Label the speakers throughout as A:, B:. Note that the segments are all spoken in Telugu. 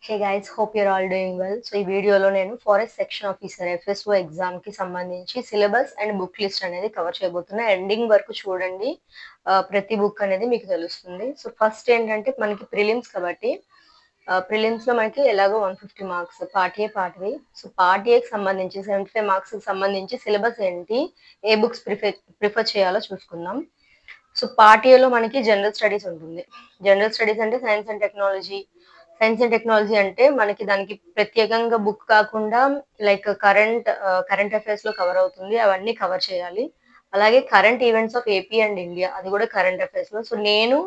A: Hey guys, hope your all doing well. So ఈ వీడియోలో నేను ఫారెస్ట్ సెక్షన్ ఆఫీసర్ ఎఫ్ఎస్ఓ ఎగ్జామ్కి సంబంధించి సిలబస్ అండ్ బుక్ లిస్ట్ అనేది కవర్ చేయబోతున్నా. ఎండింగ్ వరకు చూడండి, ప్రతి బుక్ అనేది మీకు తెలుస్తుంది. సో ఫస్ట్ ఏంటంటే మనకి ప్రిలిమ్స్ కాబట్టి ప్రిలిమ్స్లో మనకి ఎలాగో 150 marks part A part B. So part ఏకి సంబంధించి 75 మార్క్స్కి సంబంధించి సిలబస్ ఏంటి, ఏ బుక్స్ ప్రిఫర్ చేయాలో చూసుకుందాం. సో పార్ట్ ఏలో మనకి జనరల్ స్టడీస్ ఉంటుంది. జనరల్ స్టడీస్ అంటే science and technology. Science and technology అంటే మనకి దానికి ప్రత్యేకంగా బుక్ కాకుండా లైక్ కరెంట్ అఫైర్స్ లో కవర్ అవుతుంది, అవన్నీ కవర్ చేయాలి. అలాగే current events of AP and India, అది కూడా కరెంట్ అఫైర్స్ లో. సో నేను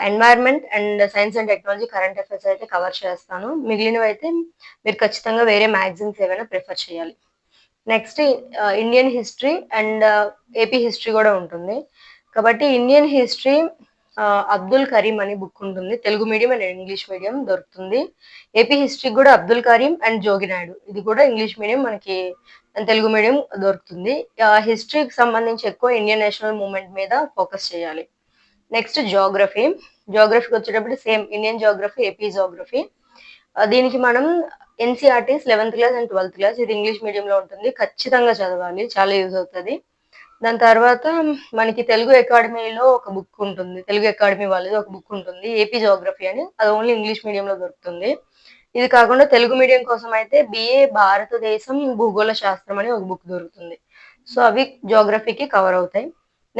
A: environment and science and technology current affairs అయితే కవర్ చేస్తాను. మిగిలినవి అయితే మీరు ఖచ్చితంగా వేరే మ్యాగజైన్స్ ఏమైనా ప్రిఫర్ చేయాలి. Next Indian history and AP history కూడా ఉంటుంది. కాబట్టి ఇండియన్ హిస్టరీ అబ్దుల్ కరీం అని బుక్ ఉంటుంది, Telugu medium and English medium దొరుకుతుంది. ఏపీ హిస్టరీ కూడా అబ్దుల్ కరీం అండ్ జోగినాయుడు, ఇది కూడా ఇంగ్లీష్ మీడియం మనకి తెలుగు మీడియం దొరుకుతుంది. హిస్టరీకి సంబంధించి ఎక్కువ ఇండియన్ నేషనల్ మూవ్మెంట్ మీద ఫోకస్ చేయాలి. నెక్స్ట్ జోగ్రఫీకి వచ్చేటప్పుడు same Indian geography, AP geography. దీనికి మనం NCERTs 11th class and 12th class, ఇది ఇంగ్లీష్ మీడియంలో ఉంటుంది, ఖచ్చితంగా చదవాలి, చాలా యూజ్ అవుతుంది. దాని తర్వాత మనకి తెలుగు అకాడమీలో ఒక బుక్ ఉంటుంది, తెలుగు అకాడమీ వాళ్ళది ఒక బుక్ ఉంటుంది, ఏపీ జోగ్రఫీ అని, అది ఓన్లీ ఇంగ్లీష్ మీడియంలో దొరుకుతుంది. ఇది కాకుండా తెలుగు మీడియం కోసం అయితే బిఏ భారతదేశం భూగోళ శాస్త్రం అని ఒక బుక్ దొరుకుతుంది. సో అవి జోగ్రఫీకి కవర్ అవుతాయి.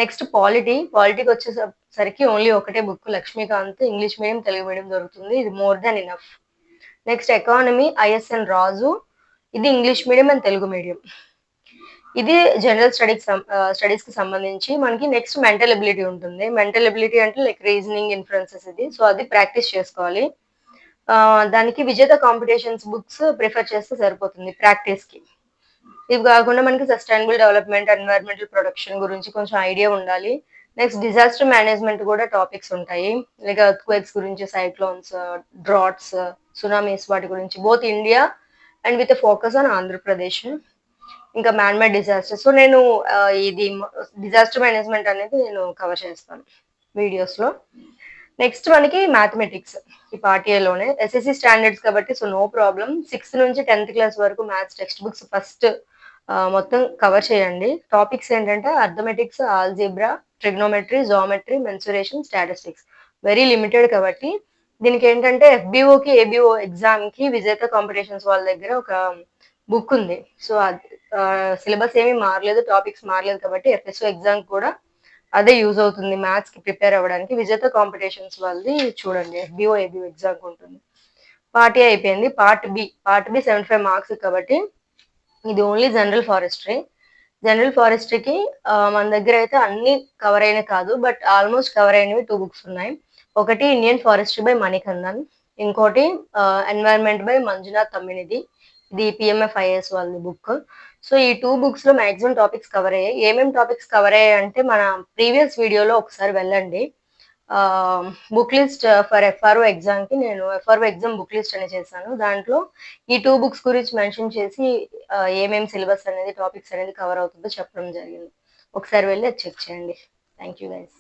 A: నెక్స్ట్ పాలిటీకి వచ్చేసరికి ఓన్లీ ఒకటే book, Laxmikanth, English medium Telugu medium దొరుకుతుంది, ఇది more than enough. Next economy, ISN Raju, ఇది English medium and Telugu medium. ఇది జనరల్ స్టడీస్ కి సంబంధించి. మనకి నెక్స్ట్ మెంటల్ ఎబిలిటీ ఉంటుంది. మెంటల్ ఎబిలిటీ అంటే లైక్ రీజనింగ్, ఇన్ఫరెన్సెస్, ఇది. సో అది ప్రాక్టీస్ చేసుకోవాలి. దానికి విజేత కాంపిటీషన్స్ బుక్స్ ప్రిఫర్ చేస్తే సరిపోతుంది ప్రాక్టీస్ కి. ఇవి కాకుండా మనకి సస్టైనబుల్ డెవలప్మెంట్, ఎన్వైరన్మెంటల్ ప్రొటెక్షన్ గురించి కొంచెం ఐడియా ఉండాలి. నెక్స్ట్ డిజాస్టర్ మేనేజ్మెంట్ కూడా టాపిక్స్ ఉంటాయి, లైక్ ఎర్త్క్వేక్స్ గురించి, సైక్లోన్స్, డ్రాట్స్, సునామీస్, వాటి గురించి both India and with focus on Andhra Pradesh. ఇంకా మ్యాన్మేడ్ డిజాస్టర్. సో నేను ఇది డిజాస్టర్ మేనేజ్మెంట్ అనేది నేను కవర్ చేస్తాను వీడియోస్ లో. నెక్స్ట్ మనకి మ్యాథమెటిక్స్ ఈ పార్ట్ ఏలోనే ఎస్ఎస్సి స్టాండర్డ్స్ కాబట్టి సో నో ప్రాబ్లం. 6th నుంచి 10th క్లాస్ వరకు మ్యాథ్స్ టెక్స్ట్ బుక్స్ ఫస్ట్ మొత్తం కవర్ చేయండి. టాపిక్స్ ఏంటంటే arithmetics, algebra, trigonometry, geometry, mensuration, statistics, very limited. కాబట్టి దీనికి ఏంటంటే ఎఫ్బిఓకి, ఏబిఓ ఎగ్జామ్ కి విజేత కాంపిటీషన్స్ వాళ్ళ దగ్గర ఒక బుక్ ఉంది. సో సిలబస్ ఏమీ మారలేదు, టాపిక్స్ మారలేదు, కాబట్టి ఎఫ్ఎస్ఓ ఎగ్జామ్ కూడా అదే యూజ్ అవుతుంది మ్యాథ్స్ కి ప్రిపేర్ అవ్వడానికి. విజేత కాంపిటీషన్స్ వాళ్ళది చూడండి, ఎఫ్బిఓ, ఏబిఓ ఎగ్జామ్ ఉంటుంది. పార్ట్ ఏ అయిపోయింది. పార్ట్ బి 75 మార్క్స్ కాబట్టి ఇది ఓన్లీ జనరల్ ఫారెస్ట్రీకి మన దగ్గర అయితే అన్ని కవర్ అయినవి కాదు, బట్ ఆల్మోస్ట్ కవర్ అయినవి 2 బుక్స్ ఉన్నాయి. ఒకటి ఇండియన్ ఫారెస్ట్రీ బై మణికందన్, ఇంకోటి ఎన్వైరన్మెంట్ బై మంజునాథ్ తమ్మినిది, ఇది పిఎంఎఫ్ ఐఏఎస్ వాళ్ళది బుక్. సో ఈ 2 బుక్స్ లో మాక్సిమం టాపిక్స్ కవర్ అయ్యాయి. ఏమేమి టాపిక్స్ కవర్ అయ్యాయి అంటే మన ప్రీవియస్ వీడియోలో ఒకసారి వెళ్ళండి. Book list for FRO exam కి నేను ఎఫ్ఆర్ఓ ఎగ్జామ్ బుక్ లిస్ట్ అనేది చేశాను. దాంట్లో ఈ 2 బుక్స్ గురించి మెన్షన్ చేసి ఏమేమి సిలబస్ అనేది, టాపిక్స్ అనేది కవర్ అవుతుందో చెప్పడం జరిగింది. ఒకసారి వెళ్ళి అది చెక్ చేయండి. Thank you guys.